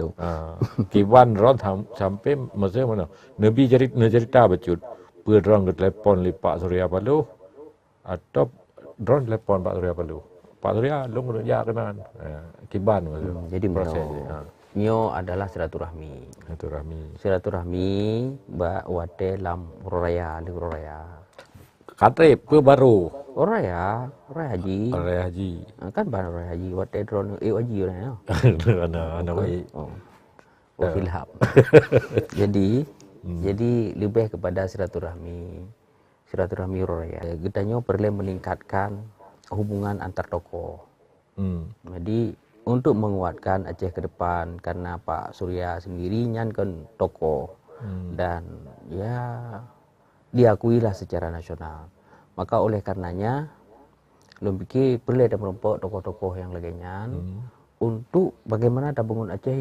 lo. Kiban ron sampai maksudnya mana? Nabi cerita becut. Pedron ke telepon li Pak Surya Paloh atau drone telepon Pak Surya Paloh. Pak Surya lu ya kenan. Kiban maksud. Jadi Proses. nyo adalah silaturahmi. Silaturahmi ba wate lam raya. Katrip ke baru. Raya haji. Raya haji. Kan baru raya haji wate drone haji lah. Anak baik. Wafilham. Jadi lebih kepada silaturahmi raya. Gedanya perlu meningkatkan hubungan antar tokoh. Jadi untuk menguatkan Aceh ke depan karena Pak Surya sendiri kan tokoh dan ya diakuilah secara nasional. Maka oleh karenanya Lumpiki perlu ada merompok tokoh-tokoh yang lainnya untuk bagaimana tabungan Aceh